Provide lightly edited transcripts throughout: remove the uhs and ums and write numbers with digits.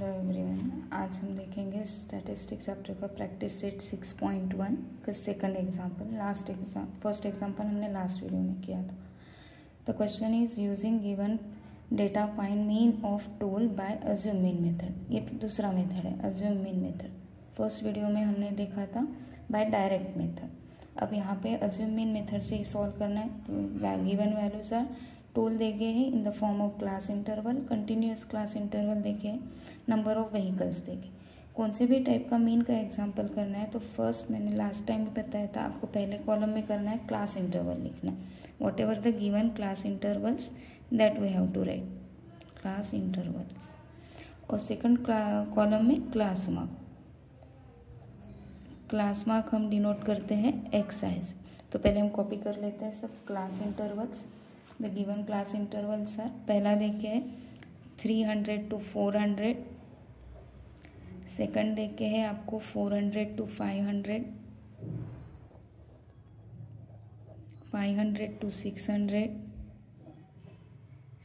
Hello everyone, आज हम देखेंगे स्टैटिस्टिक्स चैप्टर का प्रैक्टिस सेट 6.1 का सेकंड एग्जांपल। फर्स्ट एग्जांपल हमने लास्ट वीडियो में किया था। The question is using given data find mean of toll by assume mean method. ये दूसरा मेथड है, assume mean method. First video में हमने देखा था बाय डायरेक्ट मेथड। अब यहाँ पे अज्यूम मीन मेथड से ही सॉल्व करना है। तो गिवन वैल्यूज आर टोल देखे हैं in the form of class interval, continuous class interval देखे हैं, नंबर ऑफ व्हीकल्स देखे। कौन से भी टाइप का मीन का एग्जांपल करना है तो फर्स्ट मैंने लास्ट टाइम भी बताया था, आपको पहले कॉलम में करना है क्लास इंटरवल लिखना है। Whatever the given class intervals that we have to write class intervals. और सेकंड कॉलम में क्लास मार्क। क्लास मार्क हम डिनोट करते हैं एक्साइज। तो पहले हम कॉपी कर लेते हैं सब class intervals. The given class intervals are, पहला देखे है 300 to 400, सेकंड देखे है आपको 400 to 500, 500 to 600,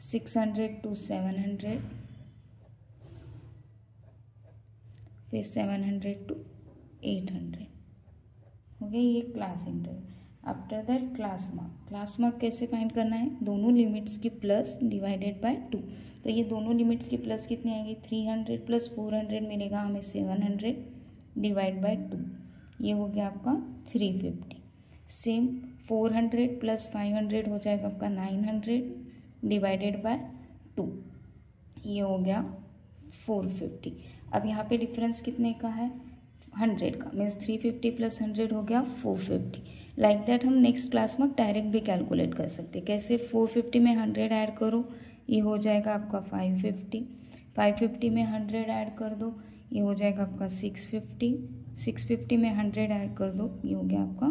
600 to 700, फिर 700 to 800। हो गया ये class interval. After that class mark. Class mark कैसे फाइंड करना है, दोनों लिमिट्स की प्लस डिवाइडेड बाय 2। तो ये दोनों लिमिट्स की प्लस कितनी आएगी, 300 प्लस 400 मिलेगा हमें 700 डिवाइड बाय 2। ये हो गया आपका 350। सेम 400 प्लस 500 हो जाएगा आपका 900 डिवाइडेड बाय 2। ये हो गया 450। अब यहाँ पे डिफरेंस कितने का है, 100 का, मीन्स 350 प्लस 100 हो गया 450। लाइक दैट हम नेक्स्ट क्लास में डायरेक्ट भी कैलकुलेट कर सकते हैं। कैसे, 450 में 100 ऐड करो, ये हो जाएगा आपका 550। 550 में 100 ऐड कर दो, ये हो जाएगा आपका 650। 650 में 100 ऐड कर दो, ये हो गया आपका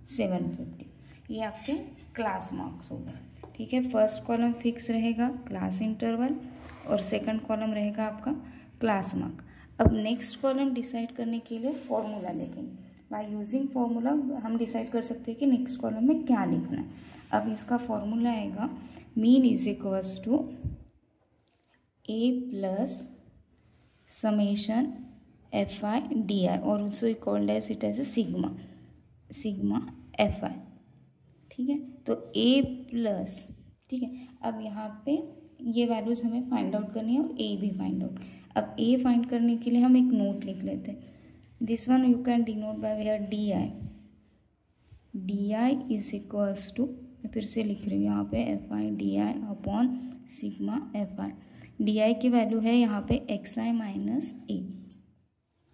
750। ये आपके क्लास मार्क्स हो गए। ठीक है, फर्स्ट कॉलम फिक्स रहेगा क्लास इंटरवल और सेकंड कॉलम रहेगा आपका क्लास मार्क। अब नेक्स्ट कॉलम डिसाइड करने के लिए फॉर्मूला देखेंगे। बाय यूजिंग फॉर्मूला हम डिसाइड कर सकते हैं कि नेक्स्ट कॉलम में क्या लिखना है। अब इसका फॉर्मूला आएगा mean is equals to A plus summation F I D I, और also called as it as A sigma, sigma F I. ठीक है, तो ए प्लस, ठीक है। अब यहाँ पे ये वैल्यूज हमें फाइंड आउट करनी है और ए भी फाइंड आउट। अब ए फाइंड करने के लिए हम एक नोट लिख लेते हैं। This one you can denote by where d I. D I is equals to, मैं फिर से लिख रही हूँ यहाँ पे f I D i upon sigma F I. D i की वैल्यू है यहाँ पे एक्स आई माइनस ए।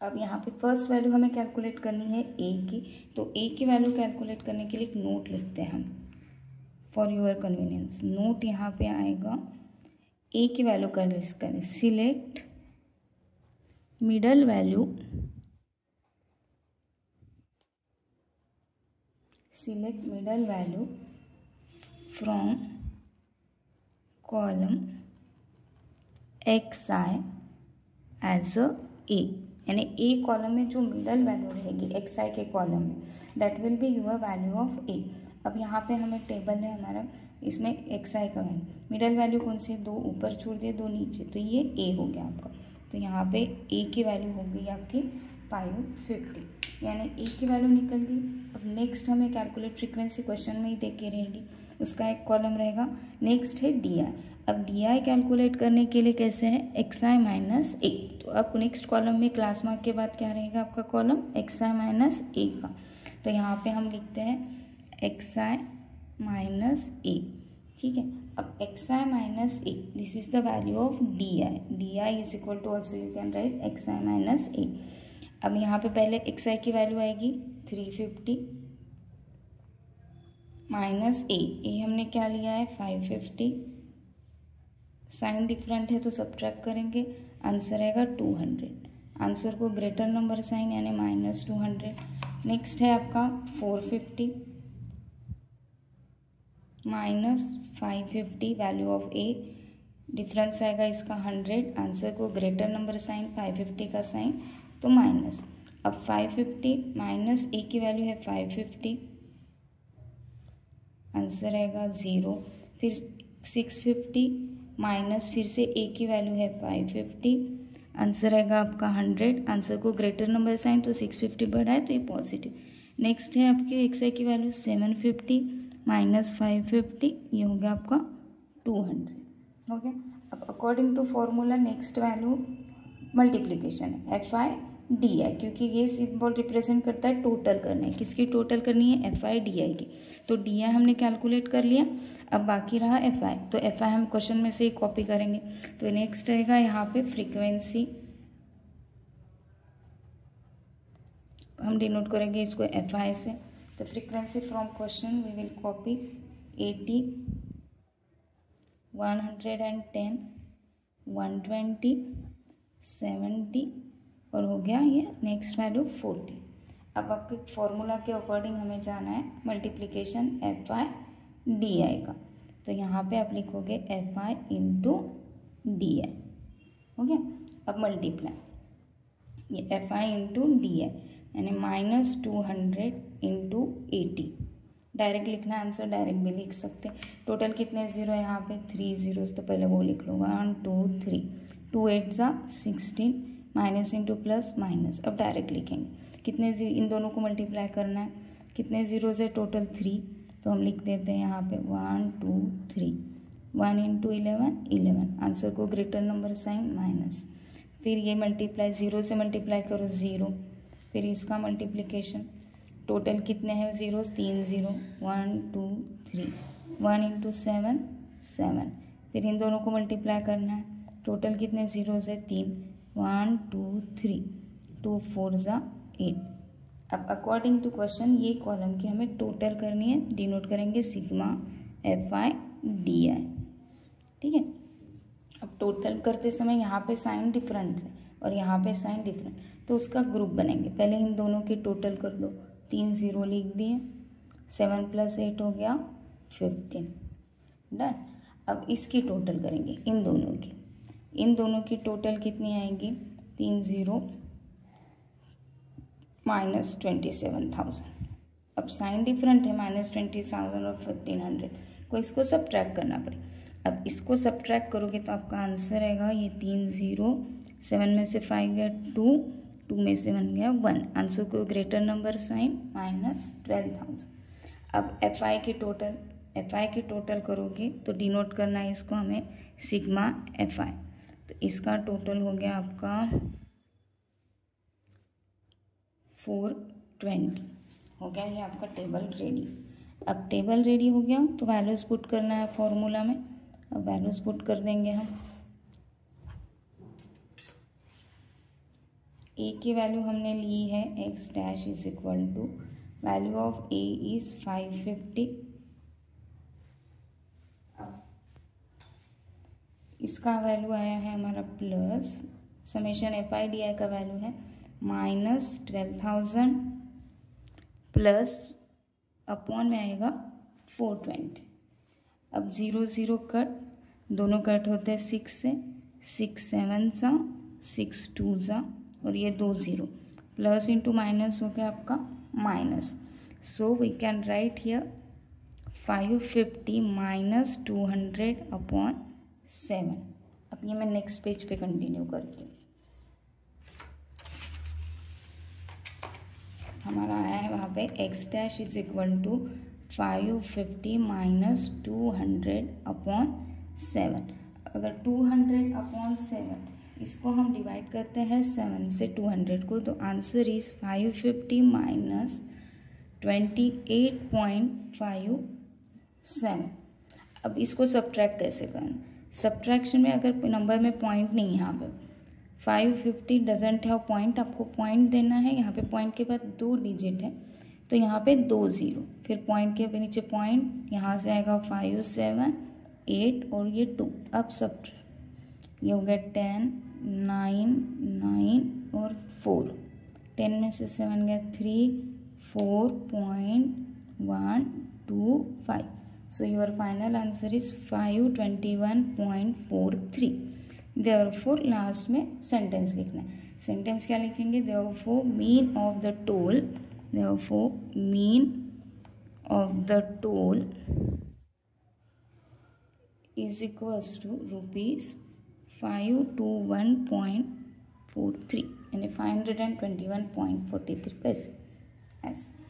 अब यहाँ पे फर्स्ट वैल्यू हमें कैलकुलेट करनी है ए की, तो ए की वैल्यू कैलकुलेट करने के लिए एक नोट लिखते हैं हम फॉर योर कन्वीनियंस। नोट यहाँ पे आएगा, ए की वैल्यू करें, select middle value, select middle value from column xi as a a, यानी ए कॉलम में जो मिडल वैल्यू रहेगी xi के कॉलम में, that will be your value of A. अब यहाँ पे हमें टेबल है हमारा, इसमें xi का वैल्यू, मिडल वैल्यू कौन से, 2 ऊपर छोड़ दिए 2 नीचे, तो ये ए हो गया आपका। तो यहाँ पे ए की वैल्यू हो गई आपकी 550, यानी ए की वैल्यू निकल गई। अब नेक्स्ट हमें कैलकुलेट फ्रीक्वेंसी क्वेश्चन में ही दे के रहेगी, उसका एक कॉलम रहेगा। नेक्स्ट है डी आई। अब डी आई कैलकुलेट करने के लिए कैसे है, एक्स आई माइनस ए। तो अब नेक्स्ट कॉलम में क्लास मार्क के बाद क्या रहेगा आपका कॉलम, एक्स आई माइनस ए का। तो यहाँ पे हम लिखते हैं एक्स आई माइनस ए। ठीक है, अब X I minus A, this is the value of D I. D I is equal to, also you can write X I minus A. अब यहाँ पे पहले एक्स आई की वैल्यू आएगी 350 माइनस ए हमने क्या लिया है 550। साइन डिफरेंट है तो सब्ट्रैक्ट करेंगे, आंसर आएगा 200। आंसर को ग्रेटर नंबर साइन यानी माइनस 200। नेक्स्ट है आपका 450 minus 550 value of A, difference आएगा इसका 100। आंसर को ग्रेटर नंबर साइन 550 का साइन तो माइनस। अब 550 माइनस ए की वैल्यू है 550, आंसर आएगा 0। फिर 650 माइनस फिर से ए की वैल्यू है 550, आंसर आएगा आपका 100। आंसर को ग्रेटर नंबर साइन तो 650 बढ़ा है तो ये पॉजिटिव। नेक्स्ट है आपके एक्स आई की वैल्यू 750 माइनस 550, ये हो गया आपका 200 हो गया। अब according to formula next value multiplication है एफ आई डी आई, क्योंकि ये सिंबल रिप्रेजेंट करता है टोटल करना है। किसकी टोटल करनी है? एफ आई डी आई की। तो डी आई हमने कैलकुलेट कर लिया, अब बाकी रहा एफ आई। तो एफ आई हम क्वेश्चन में से ही कॉपी करेंगे। तो नेक्स्ट रहेगा यहाँ पे फ्रीक्वेंसी, हम डिनोट करेंगे इसको एफ आई से। तो frequency from question we will copy 80, 110, 120, 70 और हो गया ये नेक्स्ट वैल्यू 40। अब आपके फॉर्मूला के अकॉर्डिंग हमें जाना है multiplication F I D i का। तो यहाँ पे आप लिखोगे F I into D I, हो गया। अब मल्टीप्लाई ये F I into D I यानी -200 इंटू 80। डायरेक्ट लिखना आंसर, डायरेक्ट भी लिख सकते। टोटल कितने ज़ीरो है यहाँ पे? 3 ज़ीरोज़, तो पहले वो लिख लो 1 2 3, 2 8 ज़ा 16, माइनस इंटू प्लस माइनस। अब डायरेक्ट लिखेंगे कितने इन दोनों को मल्टीप्लाई करना है। कितने ज़ीरोज़ है? टोटल 3, तो हम लिख देते हैं यहाँ पे 1 2 3, 1 इंटू 11 11। आंसर को ग्रेटर नंबर साइन माइनस, फिर ये मल्टीप्लाई, ज़ीरो से मल्टीप्लाई करो 0, फिर इसका मल्टीप्लिकेशन। टोटल कितने हैं ज़ीरोज़? 3 ज़ीरो, 1 2 3, 1 इंटू 7 7, फिर इन दोनों को मल्टीप्लाई करना है। टोटल कितने ज़ीरोज़ है? 3, 1 2 3, 2 4 ज़ा 8। अब अकॉर्डिंग टू क्वेश्चन ये कॉलम की हमें टोटल करनी है, डिनोट करेंगे sigma F I D I, ठीक है। अब टोटल करते समय यहाँ पे साइन डिफरेंट है और यहाँ पे साइन डिफरेंट, तो उसका ग्रुप बनाएंगे। पहले इन दोनों की टोटल कर दो, 3 ज़ीरो लिख दिए, 7 + 8 हो गया 15, डन। अब इसकी टोटल करेंगे इन दोनों की टोटल कितनी आएगी? 3 ज़ीरो -27,000। अब साइन डिफरेंट है, -20,000 और 1500 को इसको सब्ट्रैक्ट करना पड़ेगा। अब इसको सब्ट्रैक्ट करोगे तो आपका आंसर आएगा ये 3 ज़ीरो, 7 में से 5 गया 2, 2 में से 1 गया 1। आंसर को ग्रेटर नंबर साइन -12,000। अब एफ आई की टोटल करोगे तो डिनोट करना है इसको हमें सिग्मा एफ आई। तो इसका टोटल हो गया आपका 420 हो गया। ये आपका टेबल रेडी। अब टेबल रेडी हो गया तो वैल्यूज़ पुट करना है फॉर्मूला में। अब वैल्यूज़ पुट कर देंगे हम। ए की वैल्यू हमने ली है x dash is equal to, value of a is 550। इसका वैल्यू आया है हमारा plus, summation F I D i का वैल्यू है -12,000 प्लस अपॉन में आएगा 420। अब 0 0 कट, दोनों कट होते हैं 6 से, 6 7 सा 6 2 सा और ये 2 ज़ीरो, प्लस इंटू माइनस हो गया आपका minus. So we can write here 550 minus 200 upon 7। अब ये मैं नेक्स्ट पेज पे कंटिन्यू करती हूँ। हमारा आया है वहाँ पे x dash is equal to 550 minus 200 upon 7। अगर 200 अपॉन 7 इसको हम डिवाइड करते हैं 7 से 200 को, तो आंसर इज 550 माइनस 28.57। अब इसको सब्ट्रैक्ट कैसे करना? सब्ट्रैक्शन में अगर नंबर में पॉइंट नहीं है, यहाँ पे 550 डजेंट हैव पॉइंट, आपको पॉइंट देना है। यहाँ पे पॉइंट के बाद 2 डिजिट है तो यहाँ पे 2 ज़ीरो, फिर पॉइंट के नीचे पॉइंट, यहाँ से आएगा 5 7 8 और ये 2। अब सब्ट्रैक्ट, ये हो गया 10 9 9 और 4, 10 में से 7 गया 3, 4.125। So your final answer is 521.43। Therefore last में सेंटेंस लिखना है। सेंटेंस क्या लिखेंगे? Therefore mean of the toll is equals to rupees 521.43। 43 यानी 521.43 पैसे ऐसे।